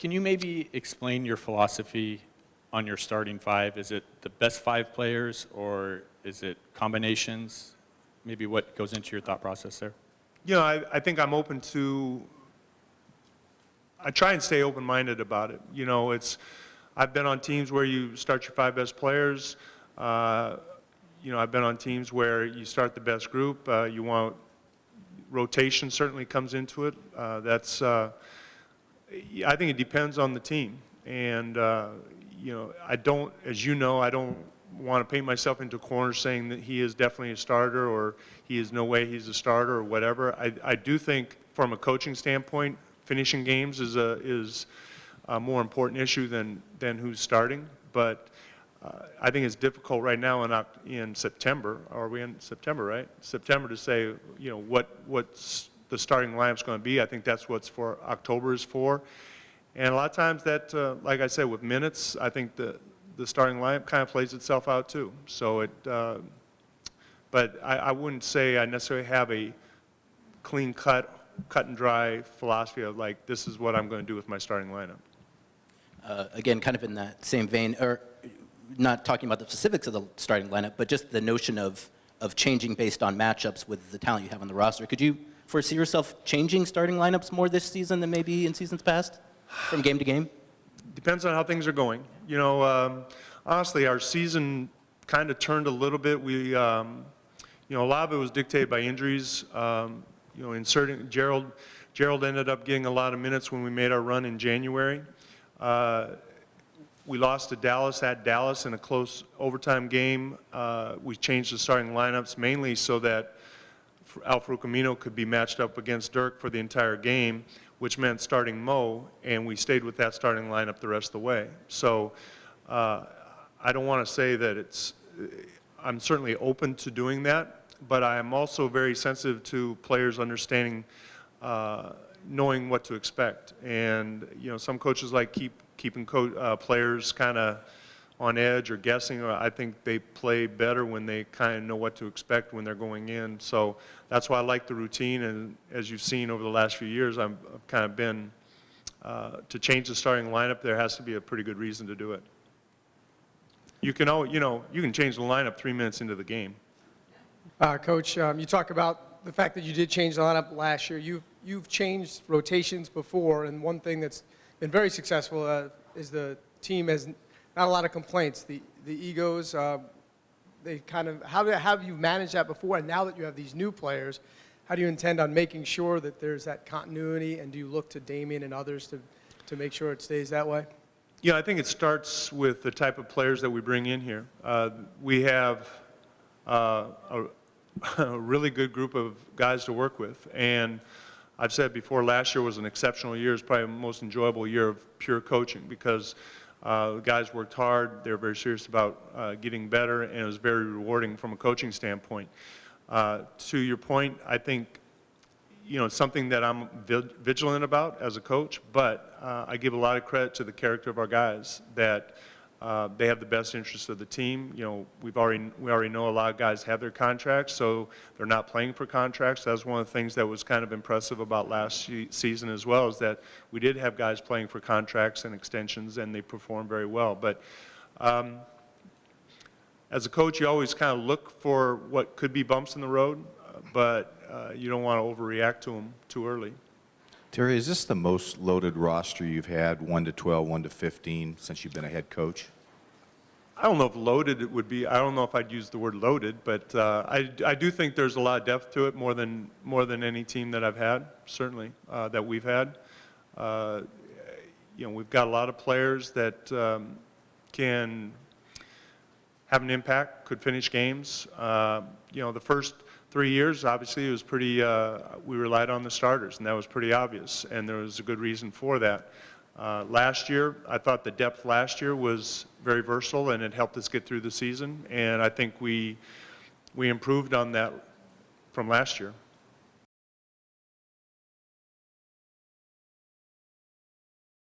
Can you maybe explain your philosophy on your starting five? Is it the best five players, or is it combinations? Maybe what goes into your thought process there? You know, I think I'm open to, I try and stay open-minded about it. You know, I've been on teams where you start your five best players. You know, I've been on teams where you start the best group. You want, rotation certainly comes into it. I think it depends on the team. And, you know, as you know, I don't want to paint myself into a corner saying that he is definitely a starter or he is no way he's a starter or whatever. I do think from a coaching standpoint, finishing games is a more important issue than who's starting. But I think it's difficult right now in September. Are we in September, right? September to say, you know, what's the starting lineup's going to be. I think that's what's for October is for. And a lot of times that, like I said, with minutes, I think the starting lineup kind of plays itself out too. So but I wouldn't say I necessarily have a clean cut and dry philosophy of like, this is what I'm going to do with my starting lineup. Again, kind of in that same vein, or not talking about the specifics of the starting lineup, but just the notion of changing based on matchups with the talent you have on the roster. Could you foresee yourself changing starting lineups more this season than maybe in seasons past, from game to game? Depends on how things are going. You know, honestly, our season kind of turned a little bit. We, you know, a lot of it was dictated by injuries. You know, inserting Gerald ended up getting a lot of minutes when we made our run in January. We lost to Dallas at Dallas in a close overtime game. We changed the starting lineups mainly so that Al-Farouq Amino could be matched up against Dirk for the entire game, which meant starting Mo, and we stayed with that starting lineup the rest of the way. So I don't want to say that I'm certainly open to doing that, but I am also very sensitive to players understanding, knowing what to expect. And, you know, some coaches like keeping players kind of on edge or guessing. I think they play better when they kind of know what to expect when they're going in. So that's why I like the routine. And as you've seen over the last few years, I've kind of been, to change the starting lineup, there has to be a pretty good reason to do it. You can change the lineup 3 minutes into the game. Coach, you talk about the fact that you did change the lineup last year. You've changed rotations before, and one thing that's been very successful is the team has not a lot of complaints. The egos, they kind of, how have you managed that before? And now that you have these new players, how do you intend on making sure that there's that continuity? And do you look to Damian and others to make sure it stays that way? Yeah, I think it starts with the type of players that we bring in here. We have a really good group of guys to work with. And I've said before, last year was an exceptional year. It's probably the most enjoyable year of pure coaching because the guys worked hard. They were very serious about getting better, and it was very rewarding from a coaching standpoint. To your point, I think, you know, it's something that I'm vigilant about as a coach, but I give a lot of credit to the character of our guys that they have the best interest of the team. You know, we already know a lot of guys have their contracts, so they're not playing for contracts. That's one of the things that was kind of impressive about last season as well, is that we did have guys playing for contracts and extensions, and they performed very well. But as a coach, you always kind of look for what could be bumps in the road, but you don't want to overreact to them too early. Terry, is this the most loaded roster you've had, 1 to 12, 1 to 15, since you've been a head coach? I don't know if loaded it would be. I don't know if I'd use the word loaded, but I do think there's a lot of depth to it, more than any team that I've had, certainly, that we've had. You know, we've got a lot of players that can have an impact, could finish games. You know, the first 3 years, obviously, it was pretty, we relied on the starters, and that was pretty obvious, and there was a good reason for that. Last year, I thought the depth last year was very versatile, and it helped us get through the season, and I think we improved on that from last year.